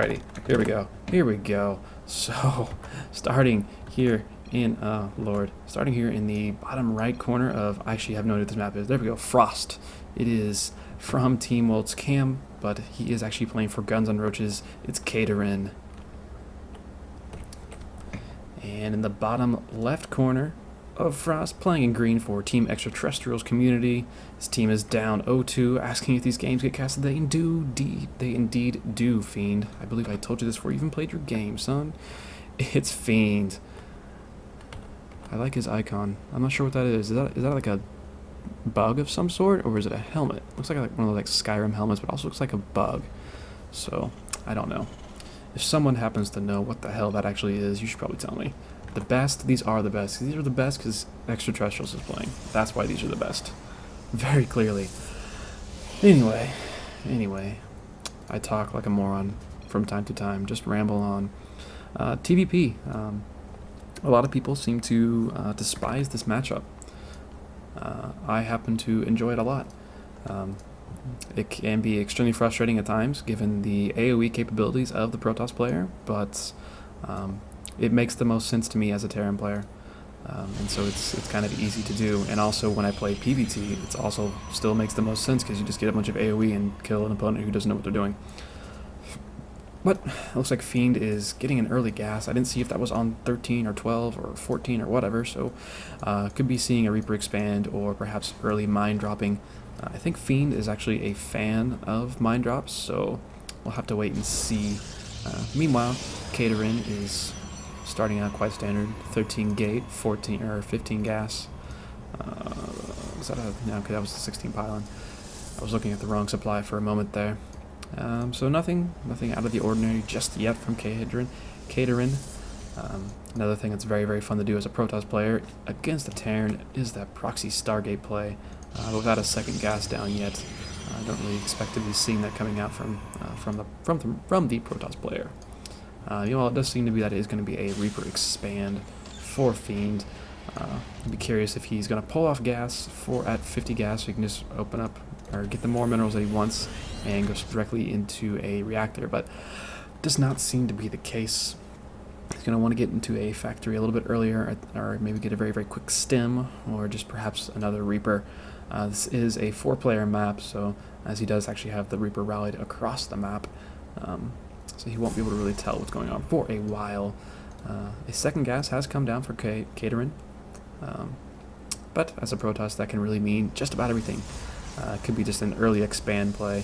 Alrighty, here we go. Here we go. So, starting here in, starting here in the bottom right corner of, I actually have no idea what this map is. There we go, Frost. It is from Team Wolt's Cam, but he is actually playing for Guns N' Roaches. It's Caterin. And in the bottom left corner of Frost, playing in green for Team Extraterrestrials Community. His team is down 0-2, asking if these games get casted. They indeed do, Fiend. I believe I told you this before you even played your game, son. It's Fiend. I like his icon. I'm not sure what that is. Is that like a bug of some sort, or is it a helmet? Looks like one of those like Skyrim helmets, but also looks like a bug. So, I don't know. If someone happens to know what the hell that actually is, you should probably tell me. The best, these are the best. These are the best because Extraterrestrials is playing. That's why these are the best. Very clearly. Anyway, I talk like a moron from time to time, just ramble on. TVP. A lot of people seem to despise this matchup. I happen to enjoy it a lot. It can be extremely frustrating at times, given the AoE capabilities of the Protoss player, but it makes the most sense to me as a Terran player, and so it's kind of easy to do. And also, when I play PvT, it's also still makes the most sense because you just get a bunch of AoE and kill an opponent who doesn't know what they're doing. But it looks like Fiend is getting an early gas. I didn't see if that was on 13 or 12 or 14 or whatever, so could be seeing a Reaper expand or perhaps early mine dropping. I think Fiend is actually a fan of mine drops, so we'll have to wait and see. Meanwhile, Caterin is starting out quite standard. 13 gate, 14 or 15 gas. Was that a no? Okay, that was the 16 pylon. I was looking at the wrong supply for a moment there. So nothing out of the ordinary just yet from Caterin. Another thing that's very fun to do as a Protoss player against the Terran is that proxy Stargate play. Without a second gas down yet, I don't really expect to be seeing that coming out from the Protoss player. It does seem to be that it is going to be a Reaper expand for Fiend. I'd be curious if he's going to pull off gas at 50 gas, so he can just open up or get the more minerals that he wants and goes directly into a reactor, but does not seem to be the case. He's going to want to get into a factory a little bit earlier, or maybe get a very quick stem, or just perhaps another Reaper. This is a 4-player map, so as he does actually have the Reaper rallied across the map, so he won't be able to really tell what's going on for a while. A second gas has come down for Caterin, but as a Protoss that can really mean just about everything. It could be just an early expand play.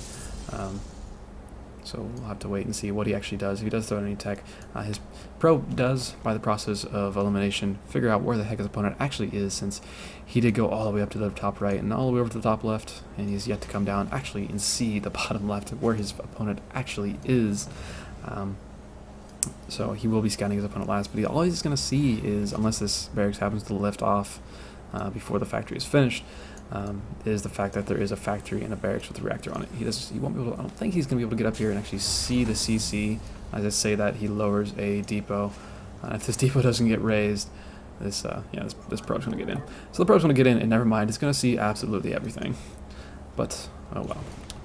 So we'll have to wait and see what he actually does. If he does throw any tech, his pro does, by the process of elimination, figure out where the heck his opponent actually is, since he did go all the way up to the top right and all the way over to the top left, and he's yet to come down actually and see the bottom left where his opponent actually is. So he will be scanning his opponent last, but all he's going to see is, unless this barracks happens to lift off before the factory is finished, is the fact that there is a factory and a barracks with a reactor on it. He won't be able to, I don't think he's going to be able to get up here and actually see the CC. As I say that, he lowers a depot. If this depot doesn't get raised, this probe's going to get in. So the probe's going to get in, and never mind, it's going to see absolutely everything. But, oh well.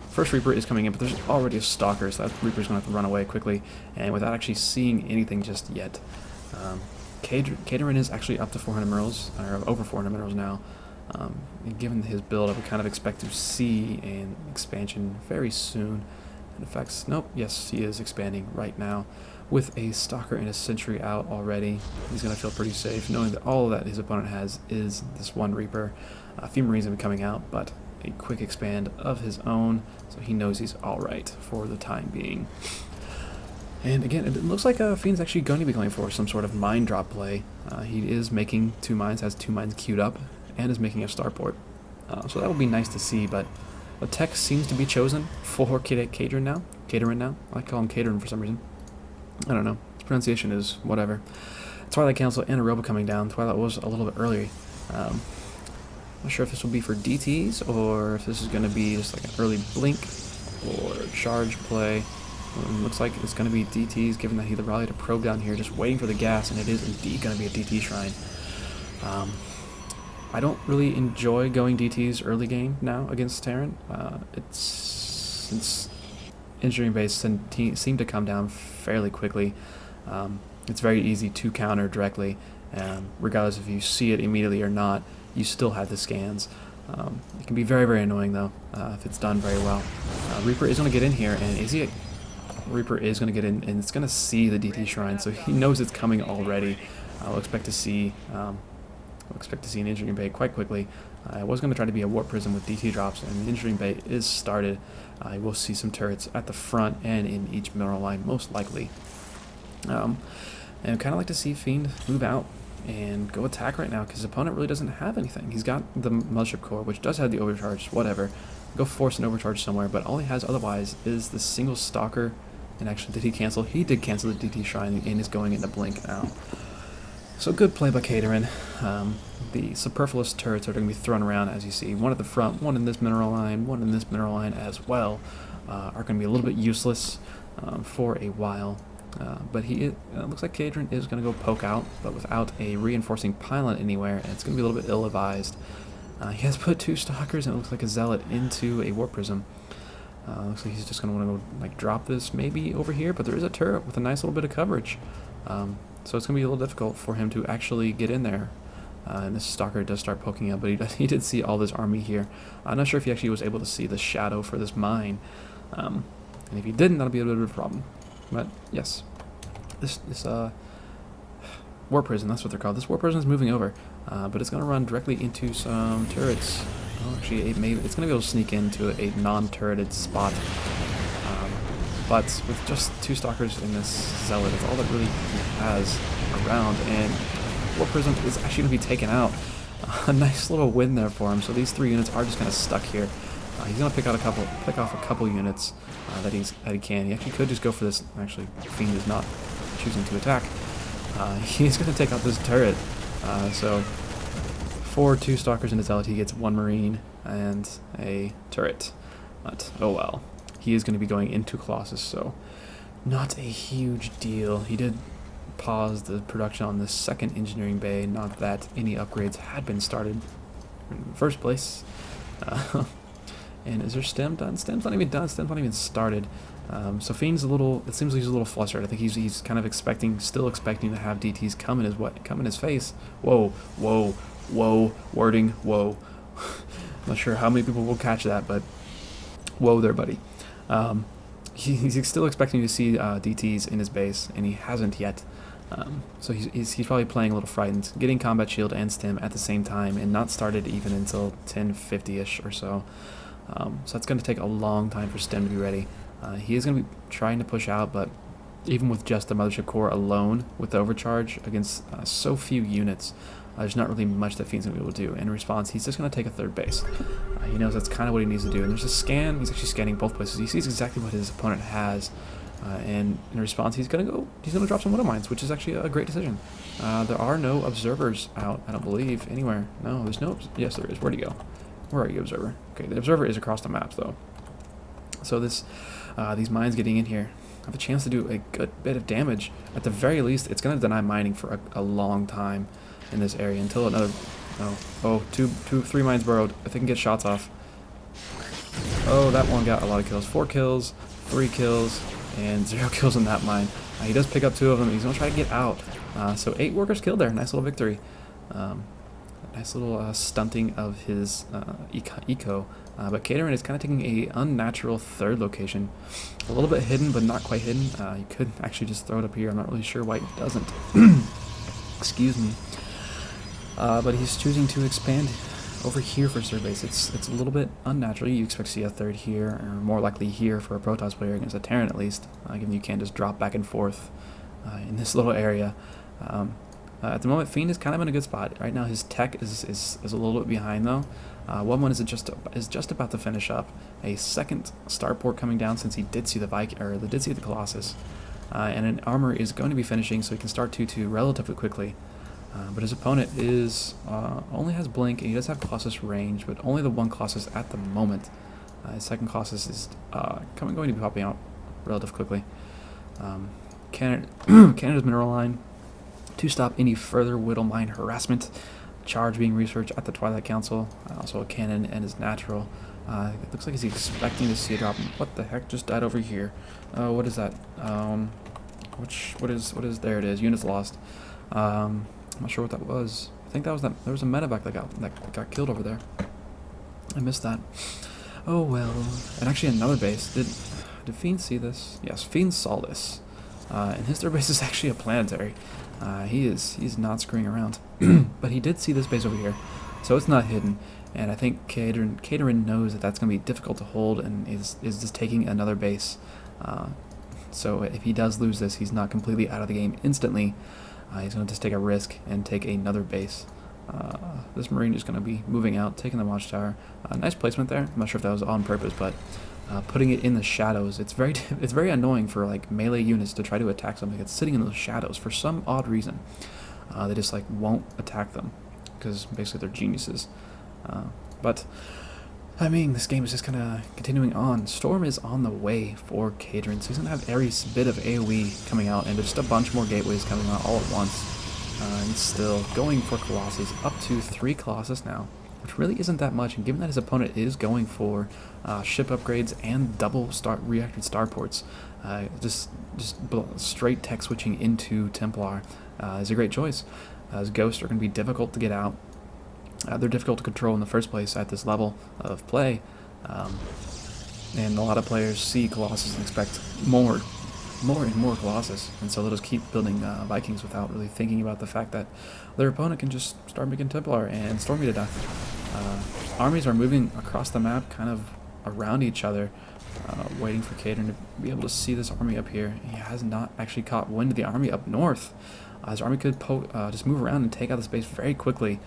First Reaper is coming in, but there's already a Stalker, so that Reaper's going to have to run away quickly, and without actually seeing anything just yet. Caterin is actually up to 400 minerals, or over 400 minerals now. And given his build, I would kind of expect to see an expansion very soon. And in fact, nope, yes, he is expanding right now. With a Stalker and a Sentry out already, he's going to feel pretty safe, knowing that all that his opponent has is this one Reaper. A few Marines have been coming out, but a quick expand of his own, so he knows he's alright for the time being. And again, it looks like Fiend's actually going to be going for some sort of mine drop play. He is making 2 mines, has 2 mines queued up, and is making a starport. So that will be nice to see, but the tech seems to be chosen for Caterin now. I like to call him Caterin for some reason. I don't know. His pronunciation is whatever. Twilight Council and a Robo coming down. Twilight was a little bit early. Not sure if this will be for DTs, or if this is going to be just like an early blink or charge play. It looks like it's going to be DTs, given that he rallied a probe down here, just waiting for the gas, and it is indeed going to be a DT shrine. I don't really enjoy going DTs early game now against Terran. Since engineering base seem to come down fairly quickly. It's very easy to counter directly, regardless if you see it immediately or not. You still have the scans. It can be very, very annoying though if it's done very well. Reaper is going to get in here, and Reaper is going to get in, and it's going to see the DT shrine, so he knows it's coming already. We'll expect to see an engineering bay quite quickly. I was going to try to be a warp prism with DT drops, and the engineering bay is started. We'll see some turrets at the front and in each mineral line, most likely. And I'd kind of like to see Fiend move out and go attack right now, because his opponent really doesn't have anything. He's got the Mothership Core, which does have the overcharge, whatever. Go force an overcharge somewhere, but all he has otherwise is the single Stalker. And actually, did he cancel? He did cancel the DT Shrine and is going into Blink now. So good play by Caterin. The superfluous turrets are going to be thrown around, as you see. One at the front, one in this mineral line, one in this mineral line as well. Are going to be a little bit useless for a while. But it looks like Caterin is going to go poke out, but without a reinforcing pylon anywhere, and it's going to be a little bit ill-advised. He has put 2 Stalkers, and it looks like a Zealot into a Warp Prism. Looks like he's just going to want to go like drop this maybe over here, but there is a turret with a nice little bit of coverage. So it's going to be a little difficult for him to actually get in there. And this Stalker does start poking up, but he did see all this army here. I'm not sure if he actually was able to see the shadow for this mine. And if he didn't, that'll be a bit of a problem. But yes, this Warp Prison, that's what they're called. This Warp Prison is moving over, but it's going to run directly into some turrets. Oh, actually, it's going to be able to sneak into a non-turreted spot. But with just 2 Stalkers in this Zealot, it's all that really has around, and Warp Prism is actually going to be taken out. A nice little win there for him. So these 3 units are just kind of stuck here. He's going to pick off a couple units that he can. He actually could just go for this. Actually, Fiend is not choosing to attack. He's going to take out this turret. So for 2 Stalkers in his Zealot, he gets 1 Marine and a turret. But oh well. He is going to be going into Colossus, so not a huge deal. He did pause the production on the second engineering bay, not that any upgrades had been started in the first place. And is there Stem done? Stem's not even done. Stem's not even started. So Fiend's it seems like he's a little flustered. I think he's kind of still expecting to have DTs come in his face. Whoa, whoa, whoa, wording, whoa. I'm not sure how many people will catch that, but whoa there, buddy. He's still expecting to see DTs in his base, and he hasn't yet. So he's probably playing a little frightened, getting Combat Shield and Stem at the same time, and not started even until 10:50-ish or so. So it's going to take a long time for Stem to be ready. He is going to be trying to push out, but even with just the Mothership Core alone, with the overcharge against so few units, there's not really much that Fiend's going to be able to do. In response, he's just going to take a 3rd base. He knows that's kind of what he needs to do. And there's a scan. He's actually scanning both places. He sees exactly what his opponent has. And in response, he's going to drop some Widow Mines, which is actually a great decision. There are no observers out, I don't believe, anywhere. No, there's no... Yes, there is. Where'd he go? Where are you, Observer? Okay, the Observer is across the map, though. So these mines getting in here have a chance to do a good bit of damage. At the very least, it's going to deny mining for a long time in this area until another... Oh, 3 mines burrowed. If they can get shots off. Oh, that one got a lot of kills. 4 kills, 3 kills, and 0 kills in that mine. He does pick up 2 of them. He's going to try to get out. So 8 workers killed there. Nice little victory. Nice little stunting of his eco. But Caterin is kind of taking a unnatural 3rd location. A little bit hidden, but not quite hidden. He could actually just throw it up here. I'm not really sure why he doesn't. Excuse me. But he's choosing to expand over here for his 3rd base. It's a little bit unnatural. You expect to see a 3rd here, or more likely here for a Protoss player against a Terran at least, given you can't just drop back and forth in this little area. At the moment, Fiend is kind of in a good spot. Right now, his tech is a little bit behind, though. 1-1 is just about to finish up. A 2nd starport coming down since he did see the Colossus. And an armor is going to be finishing, so he can start 2-2 relatively quickly. But his opponent only has Blink, and he does have Colossus range, but only the 1 Colossus at the moment. His 2nd Colossus is going to be popping out relatively quickly. Canada's mineral line to stop any further Widow Mine harassment. Charge being researched at the Twilight Council. Also a cannon and his natural. It looks like he's expecting to see a drop. What the heck just died over here? What is that? What is, there it is, units lost. I'm not sure what that was. I think that was that, there was a medevac that got killed over there. I missed that. Oh well. And actually another base. Did Fiend see this? Yes, Fiend saw this. And his third base is actually a planetary. He's not screwing around. But he did see this base over here. So it's not hidden. And I think Caterin knows that that's going to be difficult to hold and is just taking another base. So if he does lose this, he's not completely out of the game instantly. He's going to just take a risk and take another base. This Marine is going to be moving out, taking the watchtower. Nice placement there. I'm not sure if that was on purpose, but putting it in the shadows. It's very annoying for like melee units to try to attack something that's sitting in those shadows for some odd reason. They just like won't attack them because basically they're geniuses. But I mean, this game is just kind of continuing on. Storm is on the way for Caterin, so he's going to have every bit of AoE coming out and just a bunch more gateways coming out all at once. And still going for Colossus, up to 3 Colossus now, which really isn't that much, and given that his opponent is going for ship upgrades and double reactored starports, just straight tech switching into Templar is a great choice, as Ghosts are going to be difficult to get out. They're difficult to control in the first place at this level of play, and a lot of players see Colossus and expect more and more Colossus, and so they'll just keep building Vikings without really thinking about the fact that their opponent can just start making Templar and storm you to death. Armies are moving across the map, kind of around each other, waiting for Caterin to be able to see this army up here. He has not actually caught wind of the army up north. His army could just move around and take out the space very quickly,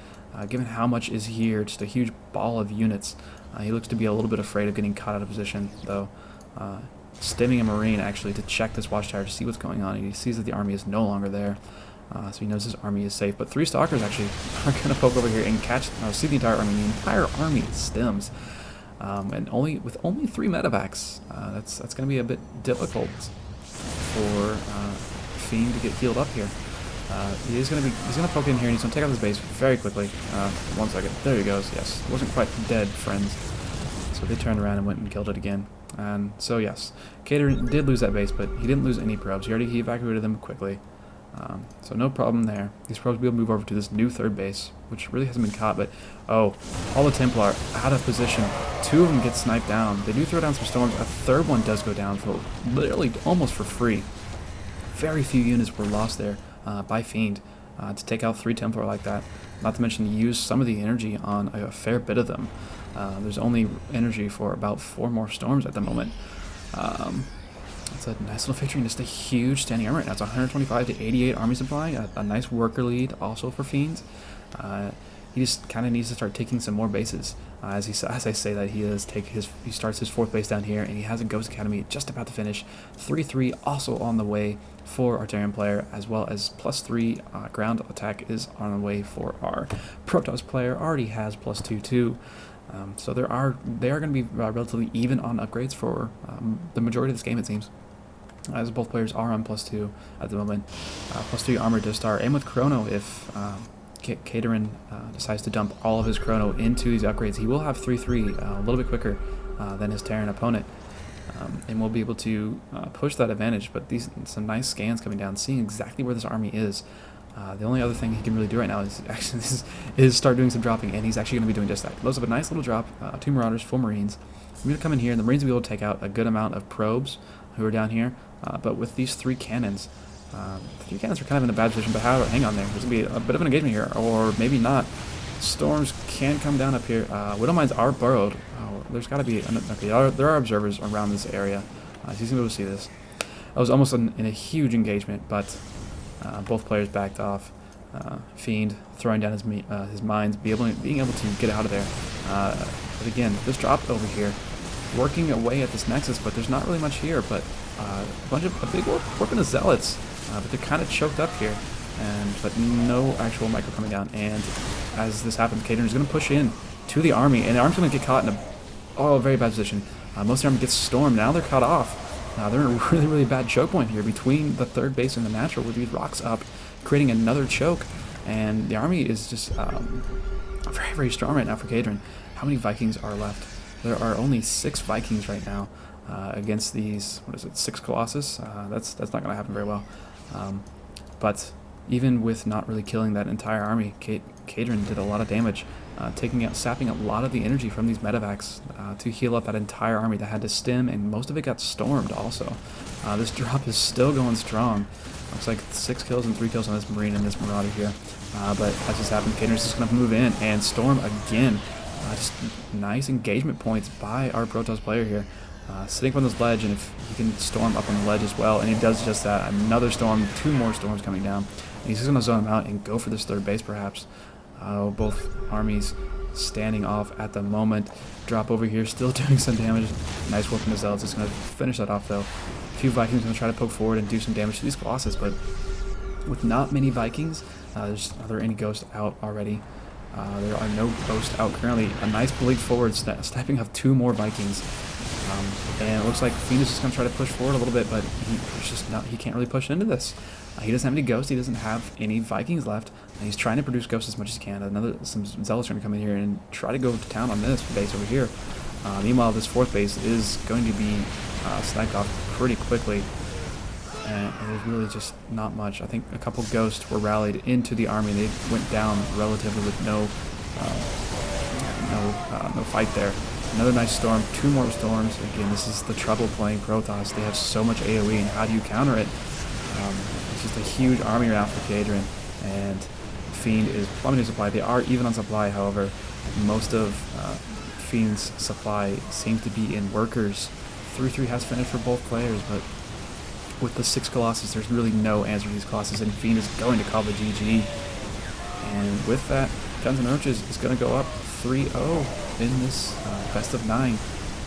given how much is here, just a huge ball of units. He looks to be a little bit afraid of getting caught out of position, though. Stimming a Marine actually to check this watchtower to see what's going on, and he sees that the army is no longer there, so he knows his army is safe. But 3 Stalkers actually are going to poke over here and catch, see the entire army. The entire army stims, and with only 3 medevacs, that's going to be a bit difficult for Fiend to get healed up here. He's going to poke in here and he's going to take out this base very quickly. 1 second, there he goes. Yes, wasn't quite dead, friends. So they turned around and went and killed it again. And so yes, Caterin did lose that base, but he didn't lose any probes. He evacuated them quickly. So no problem there. These probes will be able to move over to this new third base, which really hasn't been caught, but oh, all the Templar out of position. 2 of them get sniped down. They do throw down some storms. A third one does go down for literally almost for free. Very few units were lost there by Fiend to take out 3 Templar like that. Not to mention use some of the energy on a fair bit of them. There's only energy for about 4 more storms at the moment. It's a nice little victory and just a huge standing army right now. It's 125 to 88 army supply, a nice worker lead also for Fiend. He just kind of needs to start taking some more bases. As I say that, he starts his 4th base down here, and he has a Ghost Academy just about to finish. 3-3 also on the way for our Terran player, as well as +3 ground attack is on the way for our Protoss player. Already has +2 too. So they are going to be relatively even on upgrades for the majority of this game, it seems, as both players are on +2 at the moment. +3 armor to start, and with Chrono, if Caterin decides to dump all of his Chrono into these upgrades, he will have 3-3 a little bit quicker than his Terran opponent, and will be able to push that advantage. But some nice scans coming down, seeing exactly where this army is. The only other thing he can really do right now is start doing some dropping, and he's actually going to be doing just that. Loads up a nice little drop, 2 Marauders, 4 Marines. I'm going to come in here, and the Marines will be able to take out a good amount of probes who are down here, but with these 3 cannons, the 3 cannons are kind of in a bad position, but however, hang on there. There's going to be a bit of an engagement here, or maybe not. Storms can come down up here. Widowmines are burrowed. There's got to be, okay, there are observers around this area, so he's going to be able to see this. I was almost in a huge engagement, but both players backed off. Fiend throwing down his mines, being able to get out of there. But again, this drop over here, working away at this nexus, but there's not really much here. But a big work on the zealots, but they're kind of choked up here, but no actual micro coming down. And as this happens, Caterin is going to push in to the army, and the army's going to get caught in a very bad position. Most of the army gets stormed. Now they're cut off. They're in a really, really bad choke point here between the third base and the natural, with these rocks up, creating another choke. And the army is just very, very strong right now for Caterin. How many Vikings are left? there are only 6 Vikings right now against these, 6 Colossus? That's not going to happen very well. But even with not really killing that entire army, Kadrin did a lot of damage, sapping a lot of the energy from these medevacs to heal up that entire army that had to stem, and most of it got stormed also. This drop is still going strong. Looks like 6 kills and 3 kills on this Marine and this Marauder here. But that just happened. Kadrin's just going to move in and storm again. Just nice engagement points by our Protoss player here. Sitting up on this ledge, and if he can storm up on the ledge as well, and he does just that. Another storm, 2 more storms coming down. And he's just going to zone him out and go for this 3rd base perhaps. Both armies standing off at the moment. Drop over here, still doing some damage. Nice work from the Zealots. It's going to finish that off though. A few Vikings going to try to poke forward and do some damage to these Colossus, but with not many Vikings, are there any ghosts out already? There are no ghosts out currently. A nice bleed forward, sniping off 2 more Vikings. And it looks like Fiend is just going to try to push forward a little bit, but he can't really push into this. He doesn't have any ghosts, he doesn't have any Vikings left, and he's trying to produce ghosts as much as he can. Some Zealots are going to come in here and try to go to town on this base over here. Meanwhile, this 4th base is going to be sniped off pretty quickly, and there's really just not much. I think a couple ghosts were rallied into the army. They went down relatively with no fight there. Another nice storm, 2 more storms. Again, this is the trouble playing Protoss. They have so much AoE, and how do you counter it? It's just a huge army now for Kadrin, and Fiend is plummeting supply. They are even on supply, however. Most of Fiend's supply seems to be in workers. 3-3 has finished for both players, but with the 6 Colossus, there's really no answer to these Colossus, and Fiend is going to call the GG. And with that, Guns N' Roaches is going to go up 3-0 in this best of 9.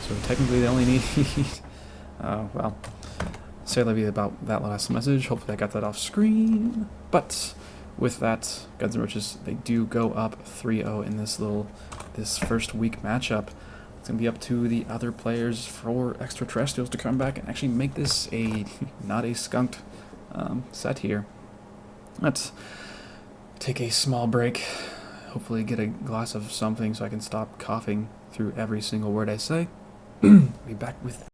So technically they only need well, say la vie about that last message. Hopefully I got that off screen. But with that, Guns N' Roaches, they do go up 3-0 in this first week matchup. It's going to be up to the other players for Extraterrestrials to come back and actually make this not a skunked set here. Let's take a small break. Hopefully get a glass of something so I can stop coughing through every single word I say. Be back with